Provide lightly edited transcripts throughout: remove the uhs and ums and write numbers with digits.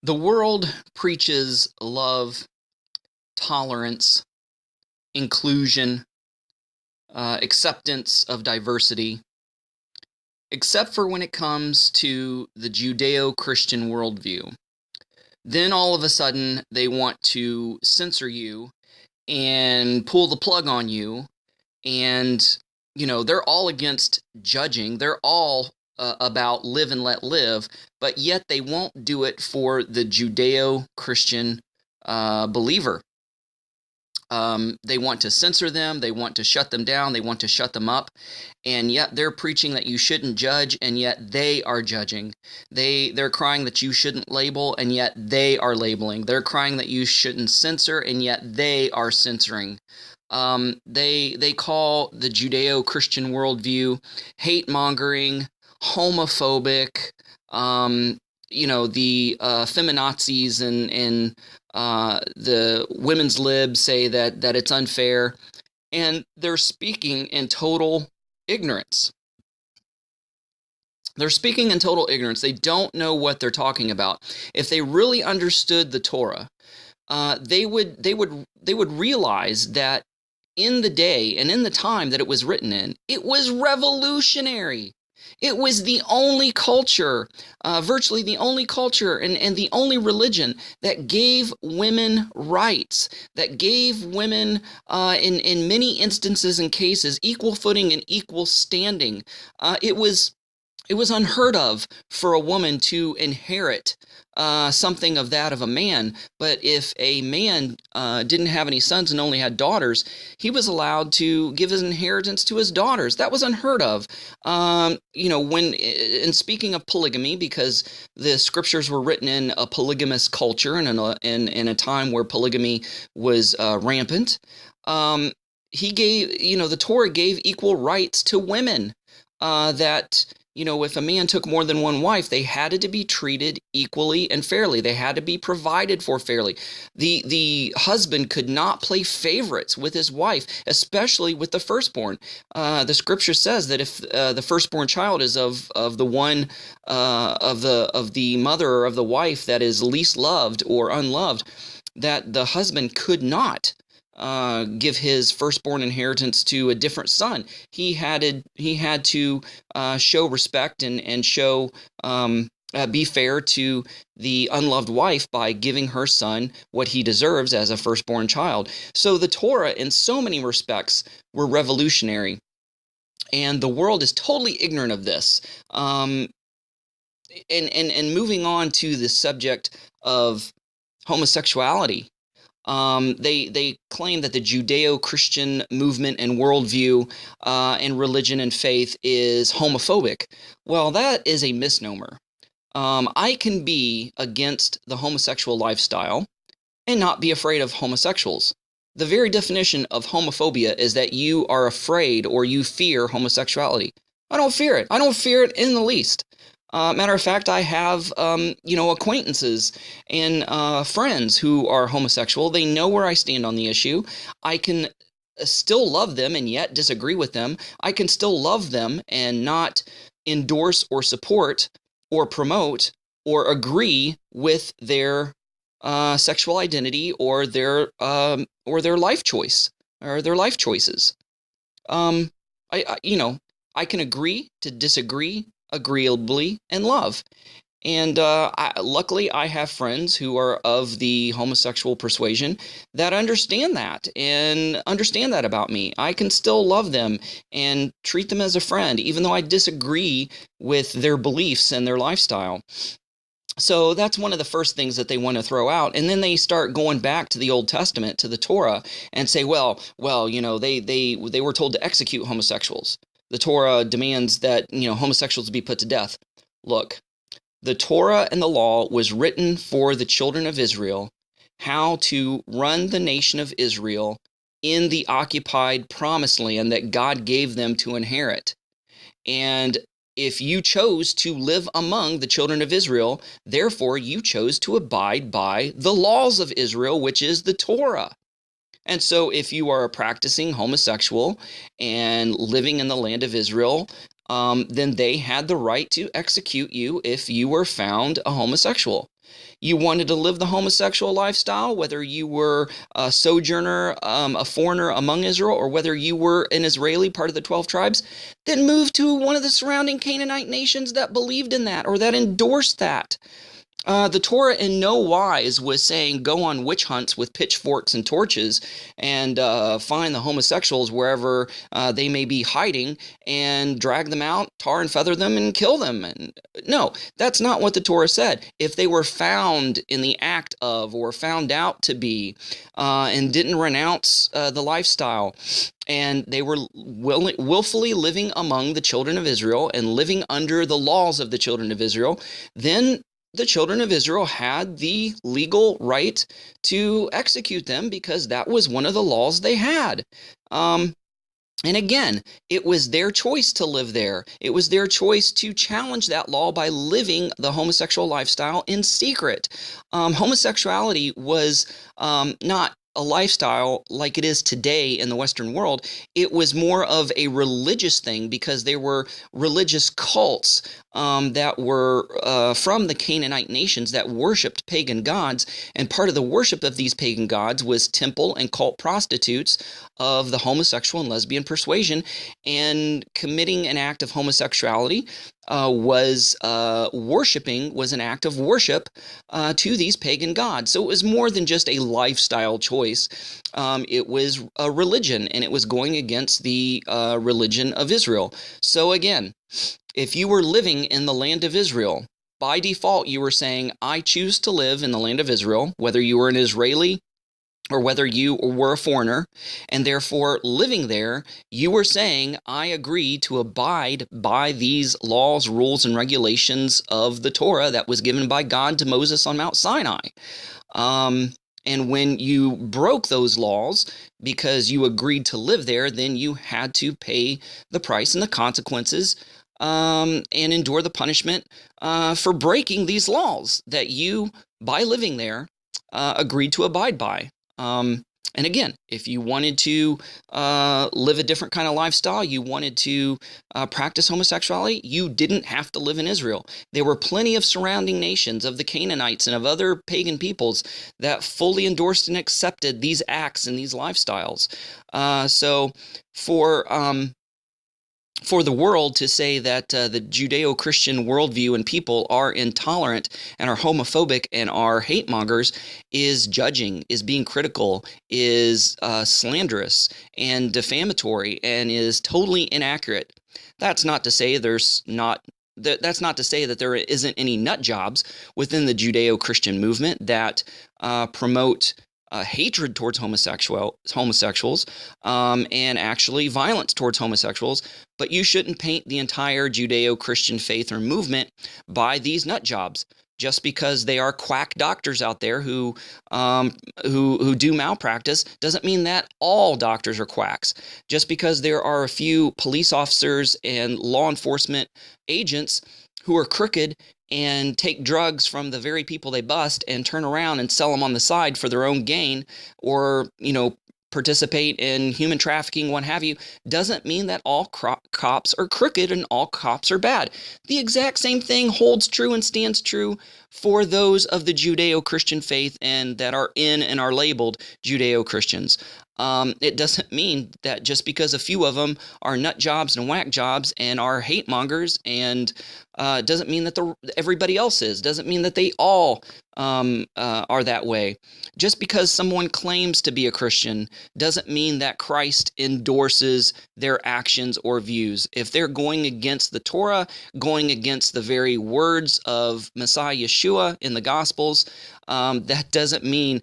The world preaches love, tolerance, inclusion, acceptance of diversity, except for when it comes to the Judeo-Christian worldview. Then all of a sudden, they want to censor you and pull the plug on you. And, they're all against judging. They're all about live and let live, but yet they won't do it for the Judeo-Christian believer. They want to censor them, they want to shut them down, they want to shut them up, and yet they're preaching that you shouldn't judge, and yet they are judging. They're crying that you shouldn't label, and yet they are labeling. They're crying that you shouldn't censor, and yet they are censoring. They call the Judeo-Christian worldview hate-mongering, homophobic, the feminazis and the women's libs say that it's unfair, and they're speaking in total ignorance. They're speaking in total ignorance. They don't know what they're talking about. If they really understood the Torah, they would realize that in the day and in the time that it was written in, it was revolutionary. It was the only culture, virtually the only culture and the only religion that gave women rights, that gave women, in many instances and cases, equal footing and equal standing. It was unheard of for a woman to inherit something of that of a man, but if a man didn't have any sons and only had daughters, he was allowed to give his inheritance to his daughters. That was unheard of. In speaking of polygamy, because the scriptures were written in a polygamous culture and in a time where polygamy was rampant, the Torah gave equal rights to women, that if a man took more than one wife, they had to be treated equally and fairly. They had to be provided for fairly. The husband could not play favorites with his wife, especially with the firstborn. The scripture says that if the firstborn child is of the one of the mother or of the wife that is least loved or unloved, that the husband could not give his firstborn inheritance to a different son. He had to show respect and show be fair to the unloved wife by giving her son what he deserves as a firstborn child. So the Torah, in so many respects, were revolutionary, and the world is totally ignorant of this. And moving on to the subject of homosexuality. They claim that the Judeo-Christian movement and worldview and religion and faith is homophobic. Well, that is a misnomer. I can be against the homosexual lifestyle and not be afraid of homosexuals. The very definition of homophobia is that you are afraid or you fear homosexuality. I don't fear it. I don't fear it in the least. Matter of fact, I have, acquaintances and friends who are homosexual. They know where I stand on the issue. I can still love them and yet disagree with them. I can still love them and not endorse or support or promote or agree with their sexual identity or their life choice or their life choices. I can agree to disagree agreeably and love. And luckily, I have friends who are of the homosexual persuasion that understand that and understand that about me. I can still love them and treat them as a friend, even though I disagree with their beliefs and their lifestyle. So that's one of the first things that they want to throw out. And then they start going back to the Old Testament, to the Torah, and say, well, they were told to execute homosexuals. The Torah demands that, homosexuals be put to death. Look, the Torah and the law was written for the children of Israel, how to run the nation of Israel in the occupied promised land that God gave them to inherit. And if you chose to live among the children of Israel, therefore you chose to abide by the laws of Israel, which is the Torah. And so if you are a practicing homosexual and living in the land of Israel, then they had the right to execute you if you were found a homosexual. You wanted to live the homosexual lifestyle, whether you were a sojourner, a foreigner among Israel, or whether you were an Israeli, part of the 12 tribes, then move to one of the surrounding Canaanite nations that believed in that or that endorsed that. The Torah in no wise was saying go on witch hunts with pitchforks and torches and find the homosexuals wherever they may be hiding and drag them out, tar and feather them, and kill them. And no, that's not what the Torah said. If they were found in the act of or found out to be and didn't renounce the lifestyle, and they were willfully living among the children of Israel and living under the laws of the children of Israel, then the children of Israel had the legal right to execute them because that was one of the laws they had. And again, it was their choice to live there. It was their choice to challenge that law by living the homosexual lifestyle in secret. Homosexuality was not a lifestyle like it is today in the Western world. It was more of a religious thing because there were religious cults that were from the Canaanite nations that worshipped pagan gods, and part of the worship of these pagan gods was temple and cult prostitutes of the homosexual and lesbian persuasion, and committing an act of homosexuality was an act of worship to these pagan gods. So it was more than just a lifestyle choice. It was a religion, and it was going against the religion of Israel. So again, if you were living in the land of Israel, by default you were saying, I choose to live in the land of Israel, whether you were an Israeli or whether you were a foreigner, and therefore living there, you were saying, I agree to abide by these laws, rules, and regulations of the Torah that was given by God to Moses on Mount Sinai. And when you broke those laws because you agreed to live there, then you had to pay the price and the consequences and endure the punishment for breaking these laws that you, by living there, agreed to abide by. And again, if you wanted to live a different kind of lifestyle, you wanted to practice homosexuality, you didn't have to live in Israel. There were plenty of surrounding nations of the Canaanites and of other pagan peoples that fully endorsed and accepted these acts and these lifestyles. So for the world to say that the Judeo-Christian worldview and people are intolerant and are homophobic and are hate mongers is judging, is being critical, is slanderous and defamatory, and is totally inaccurate. That's not to say that's not to say that there isn't any nut jobs within the Judeo-Christian movement that promote hatred towards homosexuals and actually violence towards homosexuals, but you shouldn't paint the entire Judeo-Christian faith or movement by these nut jobs. Just because they are quack doctors out there who do malpractice doesn't mean that all doctors are quacks. Just because there are a few police officers and law enforcement agents who are crooked and take drugs from the very people they bust and turn around and sell them on the side for their own gain, or, participate in human trafficking, what have you, doesn't mean that all cops are crooked and all cops are bad. The exact same thing holds true and stands true for those of the Judeo-Christian faith and that are in and are labeled Judeo-Christians. It doesn't mean that just because a few of them are nut jobs and whack jobs and are hate mongers, and doesn't mean that everybody else is. Doesn't mean that they all are that way. Just because someone claims to be a Christian doesn't mean that Christ endorses their actions or views. If they're going against the Torah, going against the very words of Messiah Yeshua in the Gospels, that doesn't mean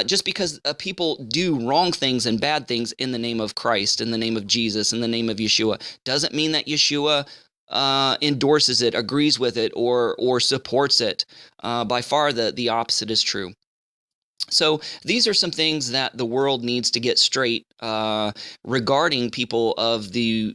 just because people do wrong things and bad things in the name of Christ, in the name of Jesus, in the name of Yeshua, doesn't mean that Yeshua endorses it, agrees with it, or supports it. By far, the opposite is true. So these are some things that the world needs to get straight regarding people of who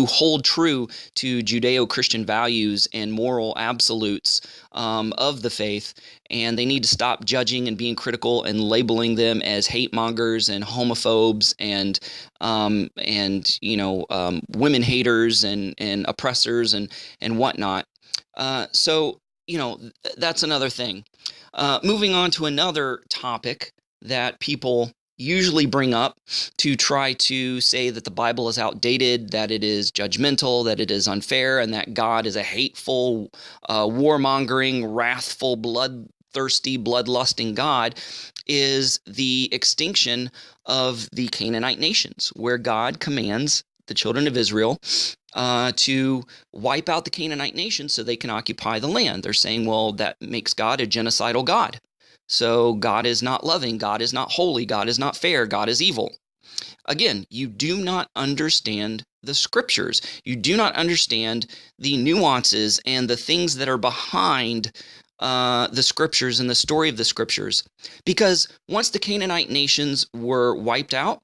hold true to Judeo-Christian values and moral absolutes of the faith, and they need to stop judging and being critical and labeling them as hate mongers and homophobes and women haters and oppressors and whatnot. So that's another thing. Moving on to another topic that people usually bring up to try to say that the Bible is outdated, that it is judgmental, that it is unfair, and that God is a hateful, warmongering, wrathful, bloodthirsty, bloodlusting God, is the extinction of the Canaanite nations, where God commands the children of Israel to wipe out the Canaanite nations so they can occupy the land. They're saying, well, that makes God a genocidal God. So God is not loving, God is not holy, God is not fair, God is evil. Again, you do not understand the scriptures. You do not understand the nuances and the things that are behind the scriptures and the story of the scriptures. Because once the Canaanite nations were wiped out,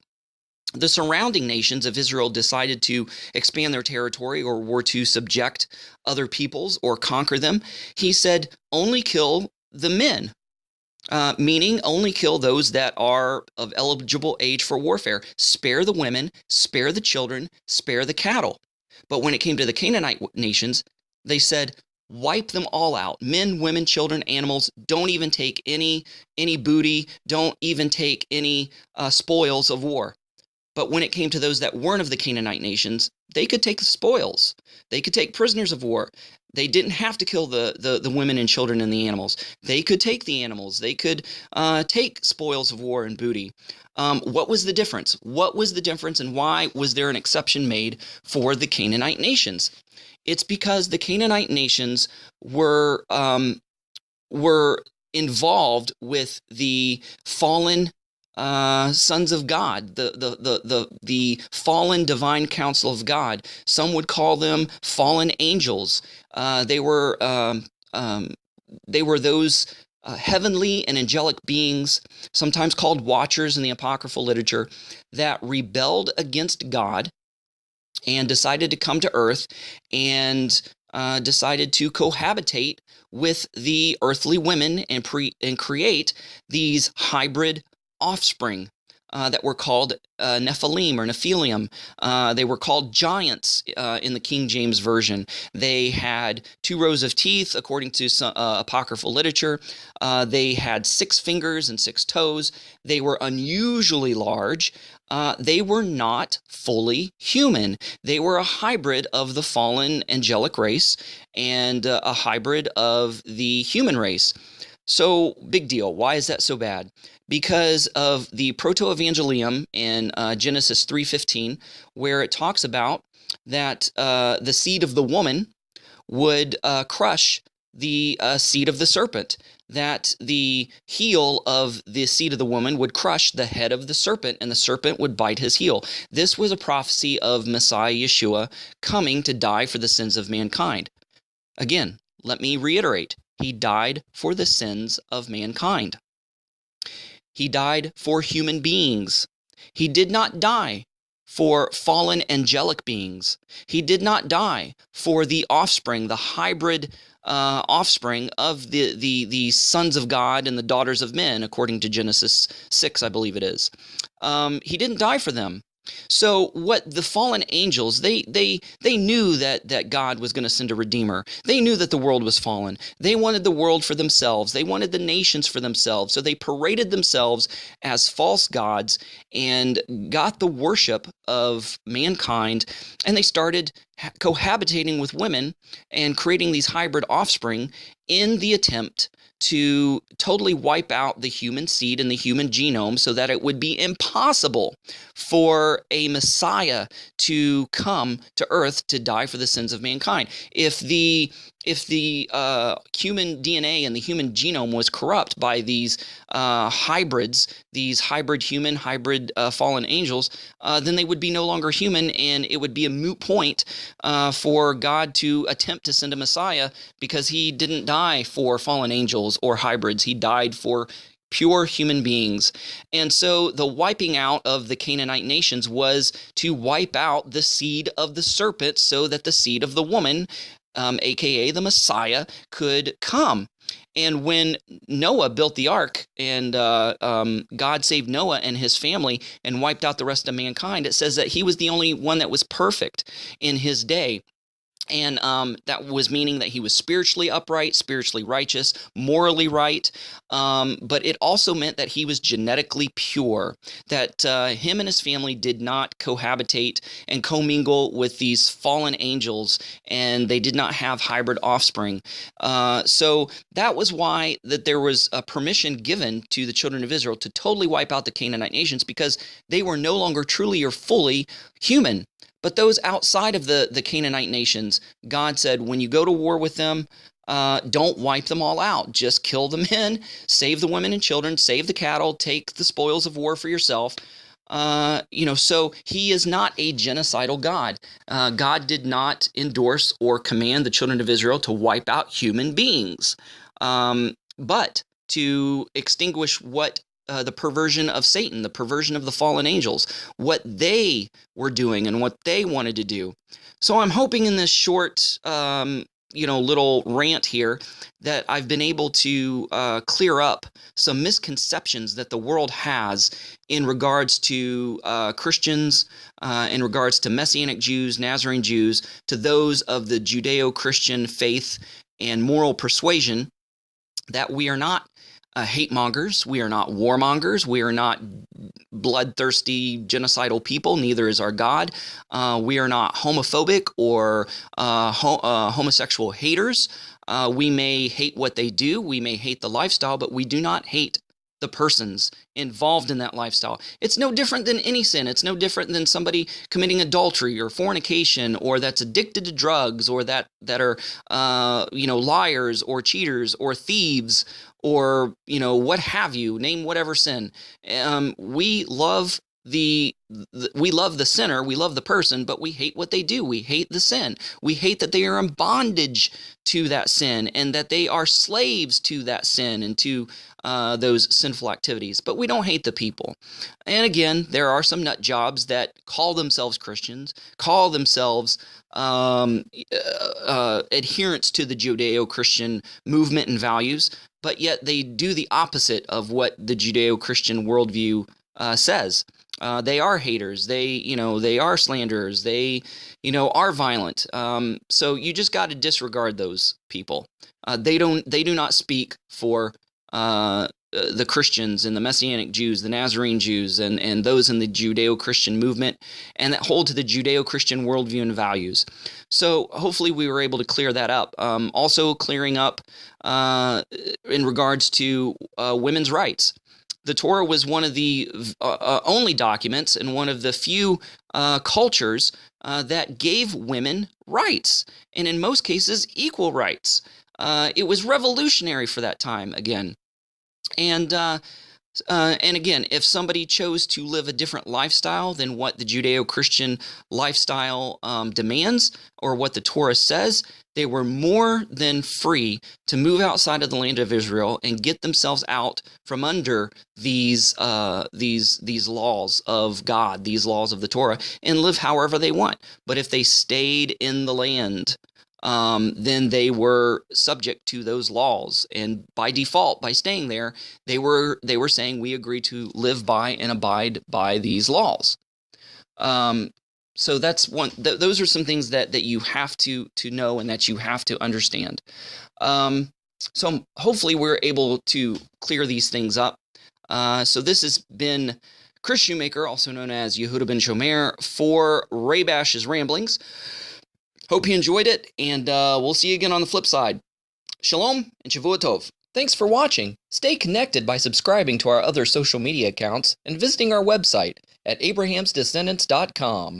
the surrounding nations of Israel decided to expand their territory or were to subject other peoples or conquer them. He said, only kill the men. Meaning only kill those that are of eligible age for warfare. Spare the women, spare the children, spare the cattle. But when it came to the Canaanite nations, they said, wipe them all out. Men, women, children, animals. Don't even take any booty. Don't even take any spoils of war. But when it came to those that weren't of the Canaanite nations, they could take the spoils. They could take prisoners of war. They didn't have to kill the women and children and the animals. They could take the animals. They could take spoils of war and booty. What was the difference? What was the difference, and why was there an exception made for the Canaanite nations? It's because the Canaanite nations were involved with the fallen sons of God, the fallen divine council of God. Some would call them fallen angels. They were those heavenly and angelic beings, sometimes called watchers in the apocryphal literature, that rebelled against God and decided to come to earth and decided to cohabitate with the earthly women and create these hybrid offspring that were called Nephilim or Nephilium. They were called giants in the King James Version. They had 2 rows of teeth, according to some, apocryphal literature. They had 6 fingers and 6 toes. They were unusually large. They were not fully human. They were a hybrid of the fallen angelic race and a hybrid of the human race. So, big deal. Why is that so bad? Because of the proto-evangelium in Genesis 3:15, where it talks about that the seed of the woman would crush the seed of the serpent, that the heel of the seed of the woman would crush the head of the serpent, and the serpent would bite his heel. This was a prophecy of Messiah Yeshua coming to die for the sins of mankind. Again, let me reiterate. He died for the sins of mankind. He died for human beings. He did not die for fallen angelic beings. He did not die for the offspring, the hybrid offspring of the sons of God and the daughters of men, according to Genesis 6, I believe it is. He didn't die for them. So what the fallen angels, they knew that God was going to send a redeemer. They knew that the world was fallen. They wanted the world for themselves. They wanted the nations for themselves. So they paraded themselves as false gods and got the worship of mankind, and they started cohabitating with women and creating these hybrid offspring in the attempt to totally wipe out the human seed and the human genome so that it would be impossible for a Messiah to come to earth to die for the sins of mankind. If the human DNA and the human genome was corrupt by these hybrids, these hybrid human, hybrid fallen angels, then they would be no longer human, and it would be a moot point for God to attempt to send a Messiah, because he didn't die for fallen angels or hybrids. He died for pure human beings. And so the wiping out of the Canaanite nations was to wipe out the seed of the serpent so that the seed of the woman, aka the Messiah, could come. And when Noah built the ark and God saved Noah and his family and wiped out the rest of mankind, it says that he was the only one that was perfect in his day. And that was meaning that he was spiritually upright, spiritually righteous, morally right. But it also meant that he was genetically pure, that him and his family did not cohabitate and commingle with these fallen angels, and they did not have hybrid offspring. So that was why that there was a permission given to the children of Israel to totally wipe out the Canaanite nations, because they were no longer truly or fully human. But those outside of the Canaanite nations, God said, when you go to war with them, don't wipe them all out. Just kill the men, save the women and children, save the cattle, take the spoils of war for yourself. So he is not a genocidal God. God did not endorse or command the children of Israel to wipe out human beings, but to extinguish what the perversion of Satan, the perversion of the fallen angels, what they were doing and what they wanted to do. So I'm hoping in this short, little rant here that I've been able to clear up some misconceptions that the world has in regards to Christians, in regards to Messianic Jews, Nazarene Jews, to those of the Judeo-Christian faith and moral persuasion, that we are not hate mongers, we are not warmongers, we are not bloodthirsty genocidal people, neither is our God. We are not homophobic or homosexual haters. We may hate what they do, we may hate the lifestyle, but we do not hate the persons involved in that lifestyle. It's no different than any sin. It's no different than somebody committing adultery or fornication, or that's addicted to drugs, or that are liars or cheaters or thieves, or what have you. Name whatever sin. We love the sinner, we love the person, but we hate what they do. We hate the sin. We hate that they are in bondage to that sin, and that they are slaves to that sin and to those sinful activities. But we don't hate the people. And again, there are some nut jobs that call themselves Christians, call themselves adherents to the Judeo-Christian movement and values, but yet they do the opposite of what the Judeo-Christian worldview says. They are haters. They are slanderers. They, are violent. So you just got to disregard those people. They do not speak for the Christians and the Messianic Jews, the Nazarene Jews, and those in the Judeo-Christian movement, and that hold to the Judeo-Christian worldview and values. So hopefully we were able to clear that up. Also clearing up in regards to women's rights. The Torah was one of the only documents and one of the few cultures that gave women rights, and in most cases, equal rights. It was revolutionary for that time, again. And again, if somebody chose to live a different lifestyle than what the Judeo-Christian lifestyle demands, or what the Torah says, they were more than free to move outside of the land of Israel and get themselves out from under these laws of God, these laws of the Torah, and live however they want. But if they stayed in the land, then they were subject to those laws, and by default, by staying there, they were saying, we agree to live by and abide by these laws. So that's one. Those are some things that you have to know and that you have to understand. So hopefully we're able to clear these things up. So this has been Chris Shoemaker, also known as Yehuda Ben Shomer, for Ray Bash's Ramblings. Hope you enjoyed it, and we'll see you again on the flip side. Shalom and Shavua Tov. Thanks for watching. Stay connected by subscribing to our other social media accounts and visiting our website at abrahamsdescendants.com.